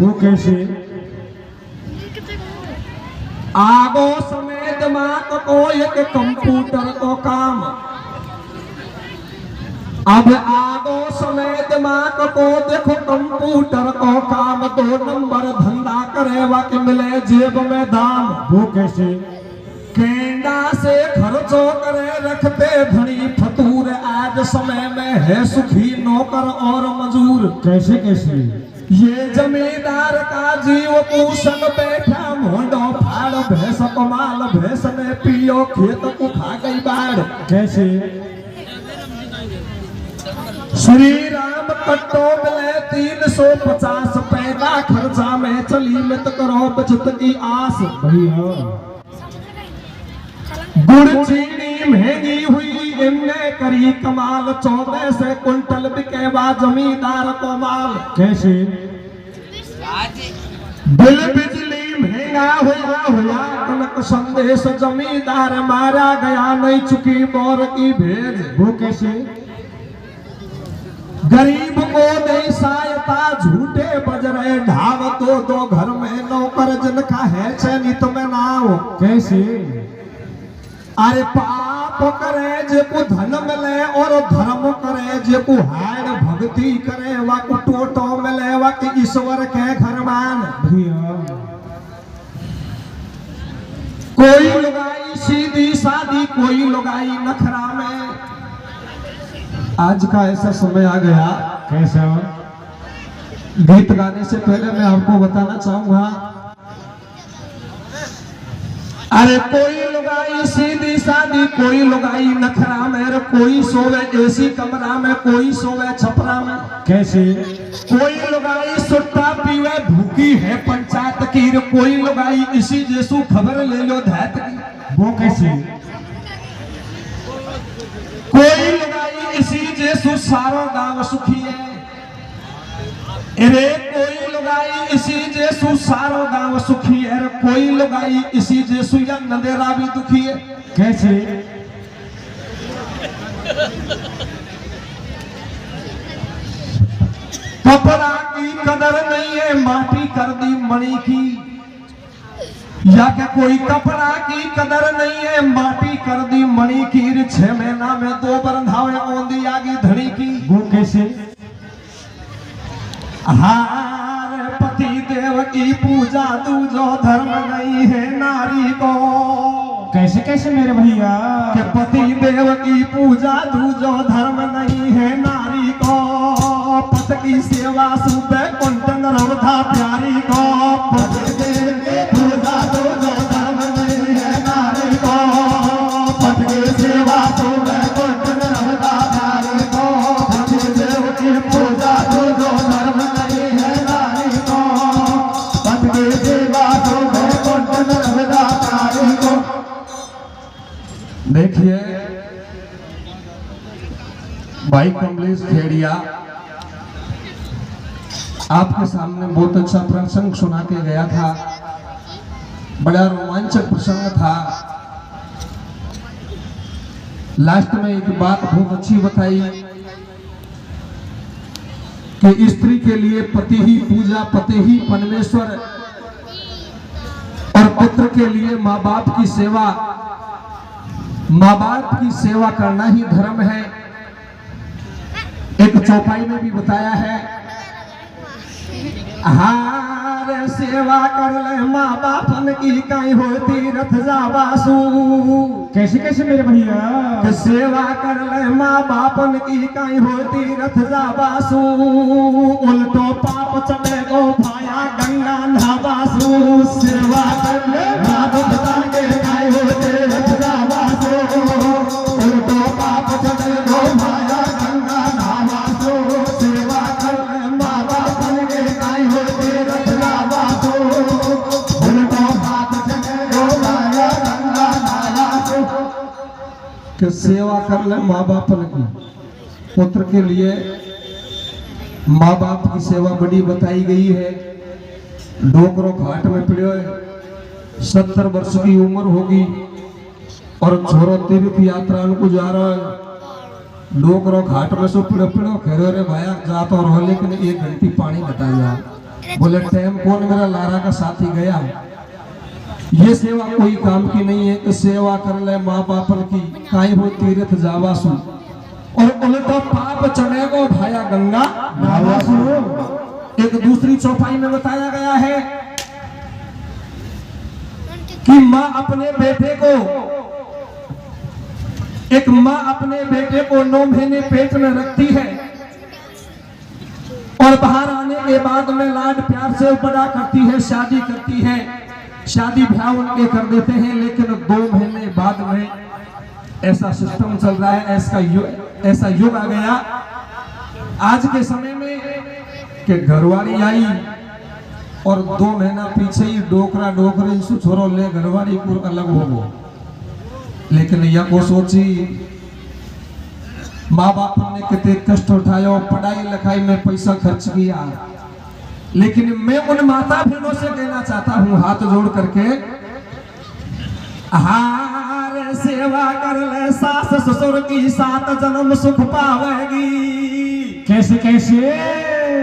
वो कैसे? आगो समय दिमाग को एक कंप्यूटर को काम, अब आगो समय दिमाग को देखो कंप्यूटर को काम, 2 नंबर धंधा करे वाके मिले जेब में दाम। वो कैसे? केंडा से खर्चो करे रखते धनी फतूर, आज समय में है सुखी नौकर और मजूर। कैसे कैसे? ये जमींदार का जीव पूषण बैठा मोंडो फाड़, भैंस को माल भैंस ने पियो, खेत को खा गई बाढ़। कैसे? श्री राम कट्टो मिले 350, पैदा खर्चा में चली मत करो बचत की आस। भैया गुड़ चीनी महंगी हुई इनने करी कमाल, 14 से कुंटल बिकेवा जमींदार को माल। कैसे? बिल बिजली महंगा हुआ कनक संदेश, जमींदार मारा गया नहीं चुकी मोर की भेज। वो कैसे? गरीब को नहीं सहायता झूठे बज रहे ढाव, दो घर में नौकर जिनका है चयनित में नाव। कैसे? अरे पाप करे जे को धन मिले और धर्म करे जे को हाड़, भक्ति करे वा को टोटो मिले वा के ईश्वर के घर मान। भैया कोई लुगाई सीधी सादी, कोई लुगाई नखरा में। आज का ऐसा समय आ गया। कैसा? गीत गाने से पहले मैं आपको बताना चाहूंगा, अरे कोई लुगाई सीधी सादी, कोई लुगाई नखरा में, कोई सोवे एसी कमरा में, कोई सोवे छपरा में। कैसे? कोई लुगाई सुट्टा पीवे भूखी है पंचायत की, कोई लुगाई इसी जैसू खबर ले लो धैत की। वो कैसे? कोई लुगाई इसी जैसू सारो गांव सुखी है, अरे कोई लुगाई इसी जैसू सारो गांव सुखी है, कोई लुगाई इसी जैसू या नंदेरा भी दुखी है। कैसे? कपड़ा की कदर नहीं है माटी कर दी मणि की, या क्या कोई कपड़ा की कदर नहीं है माटी कर दी मणि की, 6 महीना में 2 बरंधावे औंधी आगी धड़ी की। वो कैसे? हार पति देव की पूजा दूजो धर्म नहीं है नारी को। कैसे कैसे मेरे भैया? कि पति देव की पूजा दूजो धर्म नहीं है नारी को, पत की सेवा सुबह कुंटन रवधा प्यारी को। पति देव की पूजा दूजो धर्म नहीं है नारी को, पत की सेवा सुबह कुंटन रवधा प्यारी को। पति देव की पूजा दूजो धर्म नहीं है नारी को, पत की सेवा सुबह कुंटन रवधा प्यारी को। देखिए भाई कमलेश खेड़िया आपके सामने बहुत अच्छा प्रसंग सुना के गया था, बड़ा रोमांचक प्रसंग था। लास्ट में एक बात बहुत अच्छी बताई कि स्त्री के लिए पति ही पूजा, पति ही परमेश्वर, और पुत्र के लिए माँ बाप की सेवा, माँ बाप की सेवा करना ही धर्म है। एक चौपाई में भी बताया है, हार सेवा कर ले माँ बापन की कहीं होती रथ जावासु। कैसे कैसे मेरे भैया? कि सेवा कर ले माँ बापन की कहीं होती रथ जावासु, उल्टो पाप चले गो भाया गंगा नहावासु। सेवा कर ले माँ बापन के कहीं होते रथ जावासु, उल्टो पाप चले गो भाया गंगा नहावासु। सेवा कर ले माँ बापन के कहीं होते रथ जावासु, उल्टो पाप चले गो भाया गंगा नहावासु। कि सेवा कर ले माँ बापन की, पुत्र के लिए माँ बाप की सेवा बड़ी बताई गई है। डोकरो घाट में पड़े 70 वर्ष की उम्र होगी और छोरो तीर्थ यात्रा को जा रहा है। डोकरो घाट में सो पड़ो पड़ो खेरो रे भाया जा तो रहो, लेकिन 1 घंटी पानी घटा जा। बोले टाइम कौन मेरा लारा का साथी गया। ये सेवा कोई काम की नहीं है कि सेवा कर ले माँ बापन की काई हो तीर्थ जावासु और उल्टा पाप चढ़ेगो भाया गंगा नहावासु। एक दूसरी चौपाई में बताया गया है कि माँ अपने बेटे को एक माँ अपने बेटे को 9 महीने पेट में रखती है और बाहर आने के बाद में लाड प्यार से बड़ा करती है, शादी करती है, शादी ब्याह उनके कर देते हैं। लेकिन 2 महीने बाद में ऐसा सिस्टम चल रहा है, ऐसा युग आ गया आज के समय में कि घरवाली आई और 2 महीना पीछे ही डोकरा डोकरी से छोरो ले घरवाली पूरा अलग हो गो। लेकिन यह को सोची माँ बाप ने कितने कष्ट उठाया, पढ़ाई लिखाई में पैसा खर्च किया। लेकिन मैं उन माता बहनों से कहना चाहता हूँ हाथ जोड़ करके, हार सेवा कर ले सास ससुर की 7 जन्म सुख पावेगी। कैसे कैसे?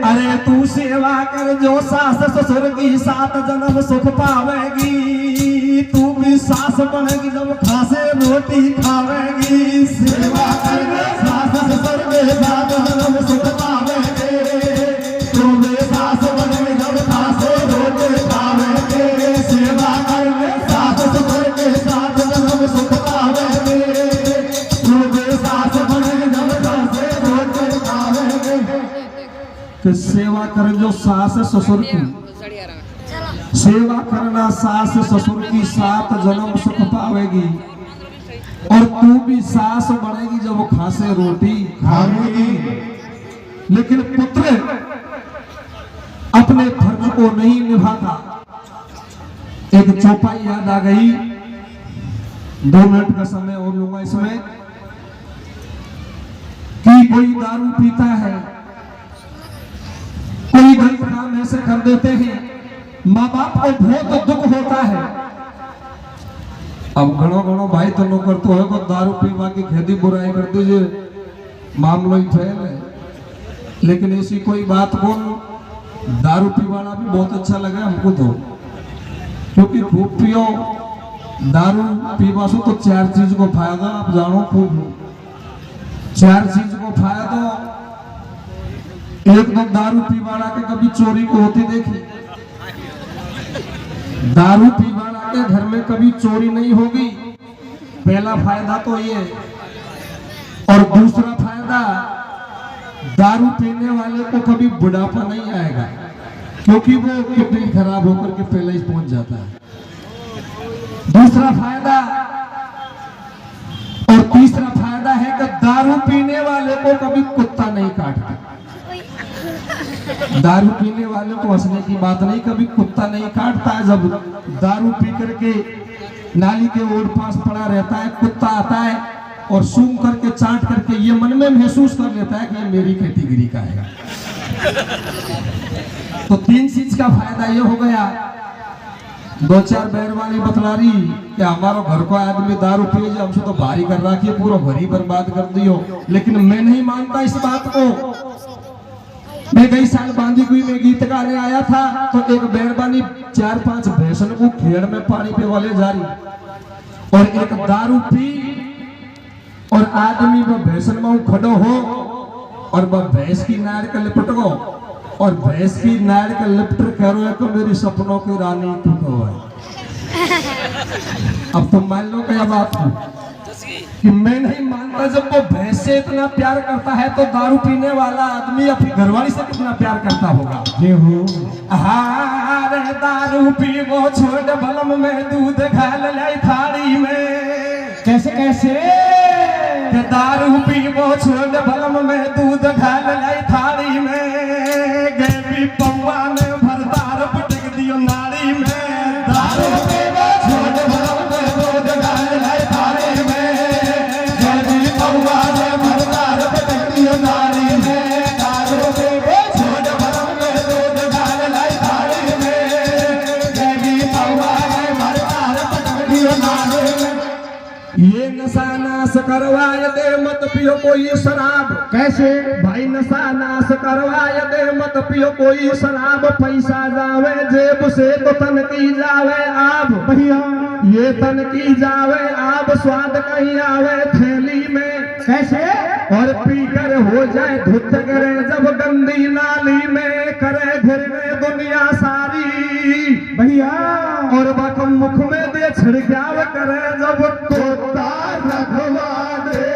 अरे तू सेवा कर जो सास ससुर की 7 जन्म सुख पावेगी। तू भी सास बनेगी जब खासे रोटी खावेगी। सेवा कर सास ससुर के 7 जन्म सुख पावेगी। तू भी सास बनेगी जब खासे रोटी खावेगी। सेवा कर सास ससुर के 7 जन्म सुख पावेगी। तू भी सास बनेगी जब खासे रोटी खावेगी। कि सेवा कर जो सास ससुर की, सेवा करना सास ससुर की 7 जन्म सुख पावेगी। और तू भी सास बनेगी जब वो खासे रोटी खावेगी। लेकिन पुत्र अपने फर्ज को नहीं निभाता। एक चौपाई याद आ गई, 2 मिनट का समय और लूंगा इसमें, कि कोई दारू पीता है, कोई गलत काम ऐसे कर देते हैं, माँ बाप को बहुत दुख होता है। अब घणो भाई तो नो करते हो को दारू पीवा की खेती बुराई कर दीजिए, मामलो ही फैल है। लेकिन ऐसी कोई बात बोल, दारू पीवाना भी बहुत अच्छा लगा हमको तो, क्योंकि खूब पियो। दारू पीवा सो तो 4 चीज को फायदा आप जानो खूब, 4 चीज को फायदा। एक तो दारू पीवाना के कभी चोरी को होती देखी, दारू पीवाना के घर में कभी चोरी नहीं होगी, पहला फायदा तो ये। और दूसरा फायदा, दारू पीने वाले को कभी बुढ़ापा नहीं आएगा, क्योंकि वो किडनी खराब होकर के पहले ही पहुंच जाता है। दूसरा फायदा और तीसरा फायदा है कि दारू पीने वाले को कभी कुत्ता नहीं काटता। दारू पीने वाले को हंसने की बात नहीं, कभी कुत्ता नहीं काटता है। जब दारू पी करके नाली के ओर पास पड़ा रहता है, कुत्ता आता है और सूंघ करके चाट करके ये मन में महसूस कर लेता है कि ये मेरी कैटेगरी का है। तो 3 चीज का फायदा ये हो गया। 2-4 बैर वाली बतला रही कि हमारा घर को आदमी दारू पिए हमसे तो भारी कर रखी है, पूरा घर ही बर्बाद कर दियो। लेकिन मैं नहीं मानता इस बात को। मैं कई साल बांधी हुई में गीत गाने आया था, तो एक बैरबानी 4-5 भैंसन को खेड़ में पानी पे वाले जा रही, और एक दारू पी और आदमी वो भैंसन में खड़ो हो और वह भैंस की नाड़ का लिपट गो, और भैंस की नाड़ का लिपट करो है तो मेरी सपनों की रानी तू हो है। अब तुम मान लो क्या बात है कि मैं नहीं मानता। जब वो भैंस से इतना प्यार करता है तो दारू पीने वाला आदमी अपनी घरवाली से कितना प्यार करता होगा। ये हो हारे दारू पी वो छोड़ बलम में दूध घाल ले थाली में। कैसे कैसे? दारू पी वो छोड़ बलम में दूध घाल ले थाली में। गैबी पौवा ने भरदार पटक दियो नाड़ी में। दारू पी वो छोड़ बलम में दूध घाल ले थाली में। गैबी पौवा ने भरदार पटक दियो नाड़ी में। दारू पी वो छोड़ बलम में दूध घाल ले थाली में। गैबी पौवा ने भरदार पटक दियो नाड़ी में। ये नशा नाश करवाए दे मत पियो कोई शराब। कैसे? भाई नशा नाश करवाए दे मत पियो कोई शराब। पैसा जावे जेब से तो तन की जावे आब। भैया ये तन की जावे आब, स्वाद कहीं आवे थैली में। कैसे? और पीकर हो जाए धुत करे जब गंदी नाली में, करे घिरने दुनिया सारी। भैया और बकम मुख में दे छिड़काव करे जब तोता रखवा दे।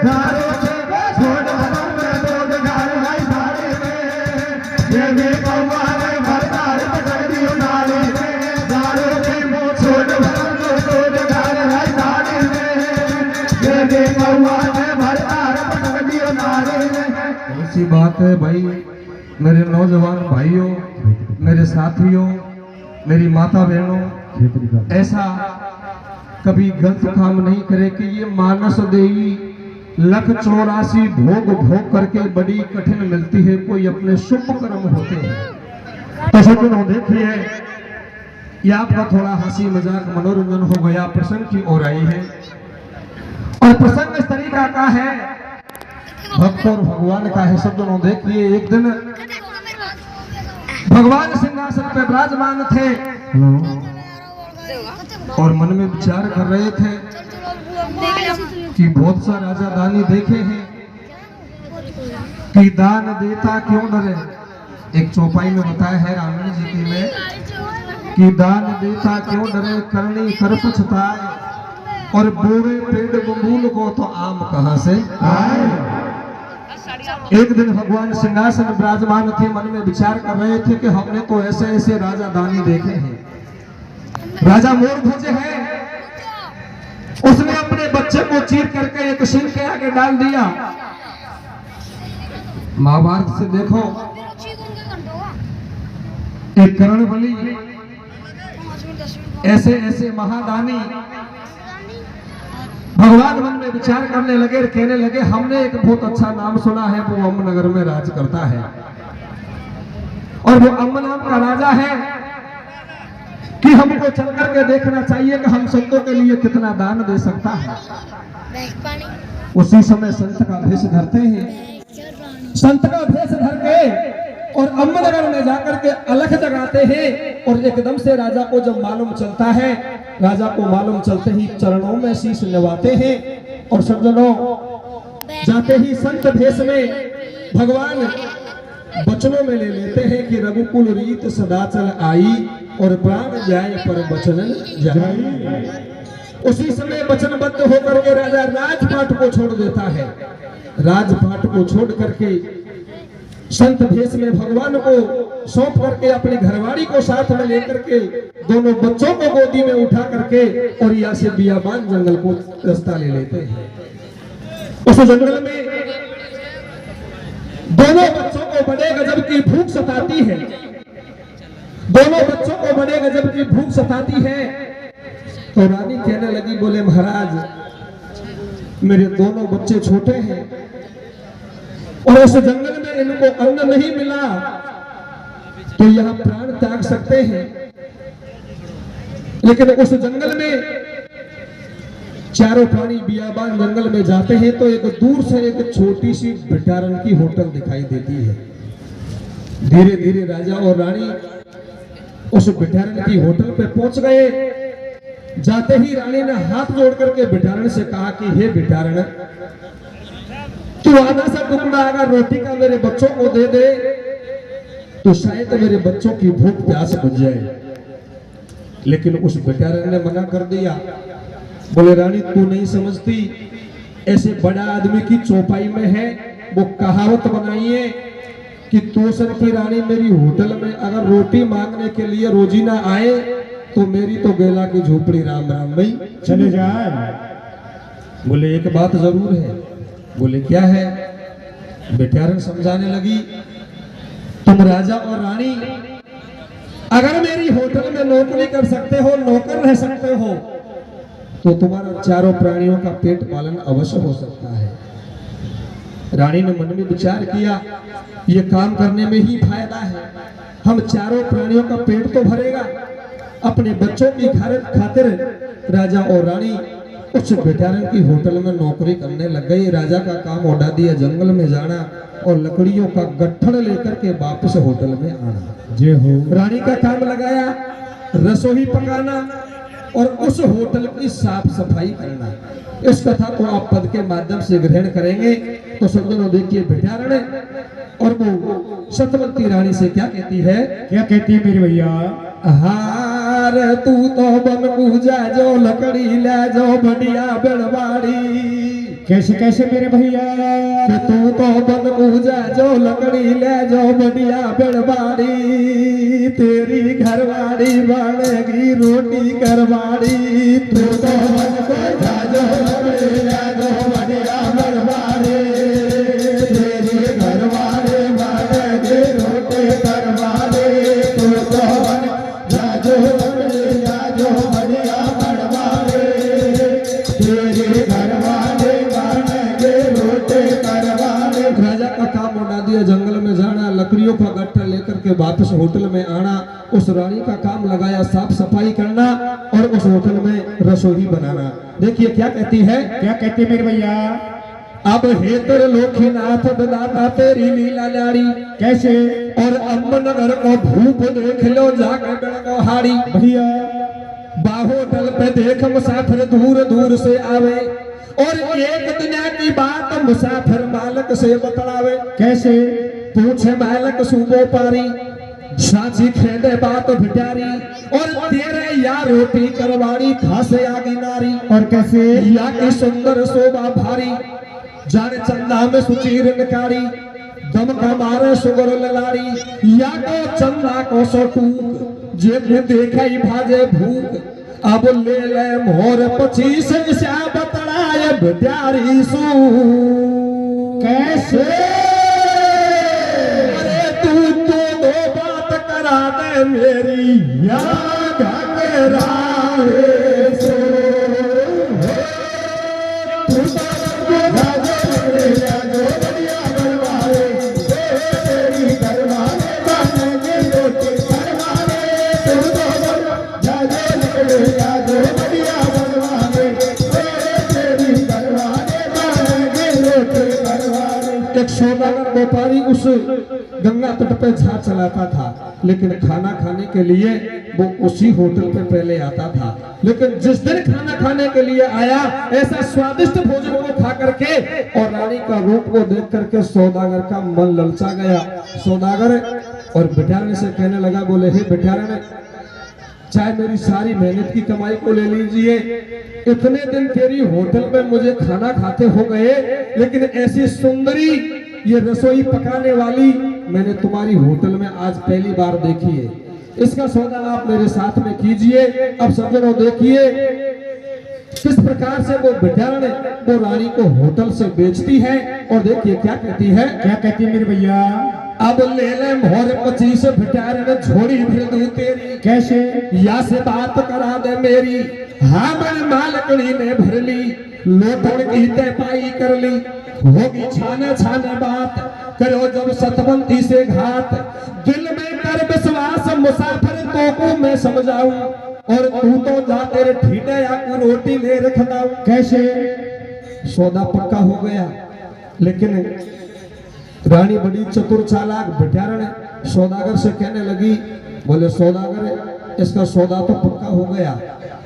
घरों से छोड़ बदम में बोल घर भाई धारे में, ये भी बउआ रे भरदार पकड़ दियो नाले में। घरों से मुंह छोड़ बदम में बोल घर भाई धारे में, ये भी बउआ रे भरदार पकड़ दियो नाले में। ऐसी बात है भाई मेरे नौजवान भाइयों, मेरे साथियों, मेरी माता बहनों, ऐसा कभी गलत काम नहीं करे कि ये मानस देवी 184 भोग भोग करके बड़ी कठिन मिलती है, कोई अपने शुभ कर्म होते हैं। तो सज्जनों देखिए, ये आपका थोड़ा हंसी मजाक मनोरंजन हो गया, प्रसंग की ओर आई है। और प्रसंग इस तरीका का है, भक्त और भगवान का है। सज्जनों देखिए, एक दिन भगवान सिंहासन पे विराजमान थे और मन में विचार कर रहे थे कि बहुत सा राजा दानी देखे हैं कि दान देता क्यों डरे। एक चौपाई में बताया है रामायण जी की में कि दान देता क्यों डरे, करनी कर पछताए, और बोवे पेड़ बबूल को तो आम कहां से आए। एक दिन भगवान सिंहासन विराजमान थे, मन में विचार कर रहे थे कि हमने तो ऐसे ऐसे राजा दानी देखे हैं। राजा मोर ध्वज है, उसने अपने बच्चे को चीर करके एक सिंह के आगे डाल दिया। महाभारत से देखो, एक कर्ण बलि, ऐसे ऐसे महादानी भगवान मन में विचार करने लगे, कहने लगे हमने एक बहुत अच्छा नाम सुना है, वो अम्ब नगर में राज करता है। और वो अम्ब नाम का राजा है कि हमको चल करके देखना चाहिए कि हम संतों के लिए कितना दान दे सकता है। उसी समय संत का भेष धरते हैं, संत का भेष धर के और अम्ब नगर में जाकर के अलख जगाते हैं। और एकदम से राजा को जब मालूम चलता है, राजा को मालूम चलते ही चरणों में शीश नवाते हैं। और सज्जनों जाते ही संत भेष में भगवान वचनों में ले लेते हैं कि रघुकुल रीत सदा चल आई, और प्राण जाए पर वचन जाए। उसी समय वचनबद्ध होकर के राजा राजपाट को छोड़ देता है। राजपाट को छोड़ करके संत भेष में भगवान को सौंप करके अपनी घरवाड़ी को साथ में लेकर के दोनों बच्चों को गोदी में उठा करके और यहाँ से बियाबान जंगल को रास्ता ले लेते हैं। उस जंगल में दोनों बच्चों को बड़े गजब की भूख सताती है। दोनों बच्चों को बड़े गजब की भूख सताती है। तो रानी कहने लगी, बोले महाराज मेरे दोनों बच्चे छोटे हैं और उस जंगल में इनको अन्न नहीं मिला तो यहाँ प्राण त्याग सकते हैं। लेकिन उस जंगल में चारों प्राणी बियाबान जंगल में जाते हैं तो एक दूर से एक छोटी सी भिटारन की होटल दिखाई देती है। धीरे धीरे राजा और रानी उस भिटारन की होटल पे पहुंच गए। जाते ही रानी ने हाथ जोड़ करके भिटारन से कहा कि हे भिटारन, तू आधा सा टुकड़ा अगर रोटी का मेरे बच्चों को दे दे तो शायद मेरे बच्चों की भूख प्यास बुझ जाए। लेकिन उस भिटारन ने मना कर दिया। बोले रानी तू नहीं समझती, ऐसे बड़ा आदमी की चौपाई में है वो कहावत बनाई है कि तोसर की रानी मेरी होटल में अगर रोटी मांगने के लिए रोजी ना आए तो मेरी तो गेला की झोपड़ी राम राम भाई चले जाए। बोले एक बात जरूर है। बोले क्या है? भिटारन समझाने लगी, तुम राजा और रानी अगर मेरी होटल में नौकरी कर सकते हो, नौकर रह सकते हो, तो तुम्हारा चारों प्राणियों का पेट पालन अवश्य हो सकता है। रानी ने मन में विचार किया, ये काम करने में ही फायदा है। हम चारों प्राणियों का पेट तो भरेगा अपने बच्चों की खातिर राजा और रानी उस बेटारन की होटल में नौकरी करने लग गई। राजा का काम ओढ़ा दिया जंगल में जाना और लकड़ियों का गट्ठर लेकर के वापस होटल में आना। जय हो। रानी का काम लगाया रसोई पकाना और उस होटल की साफ सफाई करना। इस कथा को आप पद के माध्यम से ग्रहण करेंगे तो सज्जनों देखिए बेटारन और वो सतवंती रानी से क्या कहती है? क्या कहती है मेरे भैया? हार तू तो बन पूजा जो लकड़ी ले जो बढ़िया बेड़वाड़ी। कैसे कैसे मेरे भैया? कि तू तो बन पूजा जो लकड़ी ले जो बढ़िया बेड़वाड़ी। तेरी घरवाड़ी बनेगी रोटी करवाड़ी। तू तो बन पूजा जो लकड़ी ले जो बढ़िया बेड़वाड़ी। तेरी घरवाड़ी बनेगी रोटी करवाड़ी। तू तो बन जो लकड़ी ले जो बढ़िया बेड़वाड़ी। तेरी घरवाड़ी राजा का काम उड़ा दिया जंगल में जाना, लकड़ियों का गट्ठा लेकर के वापस होटल में आना। उस रानी का काम लगाया साफ सफाई करना और उस होटल में रसोई बनाना। देखिए क्या कहती है? क्या कहती है मेरे भैया? अब हेतर लोकीनाथ दाता तेरी लीला नारी। कैसे? और अम्बनगर को भूप देख लो जाकर बेलगोहाड़ी। भैया बाहोटल पे देख मुसाफिर दूर दूर से आवे और एक दुनिया की बात मुसाफिर मालक से बतलावे। कैसे? पूछे मालक सूबो पारी साची खेदे बात भिटारी। और तेरे या रोटी करवाड़ी खासे आगी नारी। और कैसे? या की सुंदर शोभा भारी जाने चंदा में सुचीर निकारी। दम का मारे सुगर ललाड़ी या को चंदा को सोटूक जेब में देखा ही भाजे भूख। अब ले ले मोर 25 इसा बतलाए बिटारी सू। कैसे? अरे तू तो दो बात करा दे मेरी या घगरा सो। तू तो राजा जो बढ़िया बनवाए तेरी घरवाले बनेंगे रोटी करवाए। तू तो एक सौदागर व्यापारी उस गंगा तट पे झाड़ चलाता था, लेकिन खाना खाने के लिए वो उसी होटल पे पहले आता था। लेकिन जिस दिन खाना खाने के लिए आया ऐसा स्वादिष्ट भोजन को खा करके और रानी का रूप को देख करके सौदागर का मन ललचा गया। सौदागर और बेटारन से कहने लगा, बोले हे बेटारन चाहे मेरी सारी मेहनत की कमाई को ले लीजिए। इतने दिन तेरी होटल में मुझे खाना खाते हो गए, लेकिन ऐसी सुंदरी ये रसोई पकाने वाली मैंने तुम्हारी होटल में आज पहली बार देखी है। इसका सौदा आप मेरे साथ में कीजिए। अब सज्जनों देखिए किस प्रकार से वो बेटारन वो रानी को होटल से बेचती है। और देखिए क्या कहती है? क्या कहती है मेरे भैया? अब ले ले मोर 25 बेटारन झोड़ी भर दूं तेरी। कैसे? या से बात करा दे मेरी। हाँ मैंने मालकड़ी ने भर ली लोटन की तय पाई कर ली। होगी छाने छाने बात करो जब सतवंती से घात। दिल में कर विश्वास मुसाफिर तो को मैं समझाऊं और तू तो जा तेरे ठीठे या को रोटी ले रखता हूं। कैसे? सौदा पक्का हो गया, लेकिन रानी बड़ी चतुर चालाक बेटारन सौदागर से कहने लगी, बोले सौदागर इसका सौदा तो पक्का हो गया,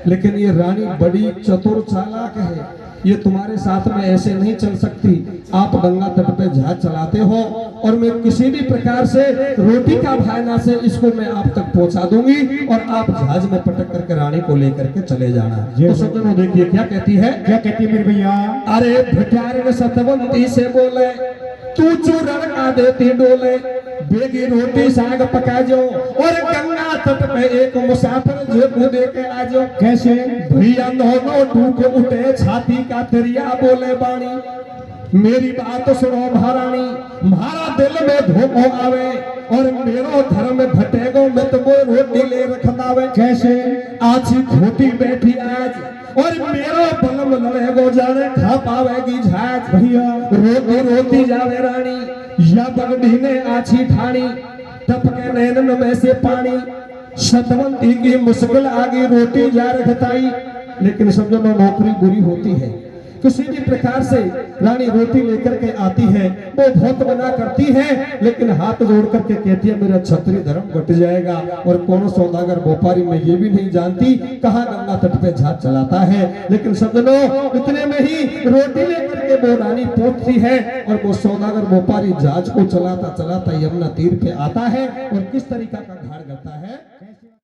लेकिन ये रानी बड़ी चतुर चालाक है, ये तुम्हारे साथ में ऐसे नहीं चल सकती। आप गंगा तट पे जहाज चलाते हो और मैं किसी भी प्रकार से रोटी का भायना से इसको मैं आप तक पहुंचा दूंगी और आप जहाज में पटक करके रानी को लेकर के चले जाना। तो सज्जनों देखिए क्या कहती है? क्या कहती है मेरे भैया? अरे बेटारन सतवंती से बोले, तू चूरण का देती डोले, बेगी रोटी साग पका जो और गंगा तट पे एक मुसाफिर जो दे के आ जाओ। कैसे? भैया दोनों टूट उठे छाती का दरिया बोले बाणी। मेरी बात सुनो महारानी, म्हारा दिल में धोखो आवे और मेरो धर्म भटेगो मैं तो रोटी ले रखतावे। कैसे? आछी खोटी बैठी आज और मेरो बलम लड़ेगो जाने खा पावेगी झाज। भैया रोती रोती जावे रानी या बगड़ी ने आछी ठाणी टपके नैनन में से पानी। सतवंती की मुश्किल आगे रोटी जा रखताई। लेकिन समझो नौकरी बुरी होती है, किसी भी प्रकार से रानी रोटी लेकर के आती है, वो बहुत मना करती है, लेकिन हाथ जोड़ करके कहती है मेरा क्षत्रिय धर्म घट जाएगा। और कौन सौदागर व्यापारी में ये भी नहीं जानती कहाँ गंगा तट पे जहाज चलाता है। लेकिन समझ लो इतने में ही रोटी लेकर के वो रानी पहुंचती है और वो सौदागर व्यापारी जहाज को चलाता चलाता यमुना तीर पे आता है और किस तरीका का घाट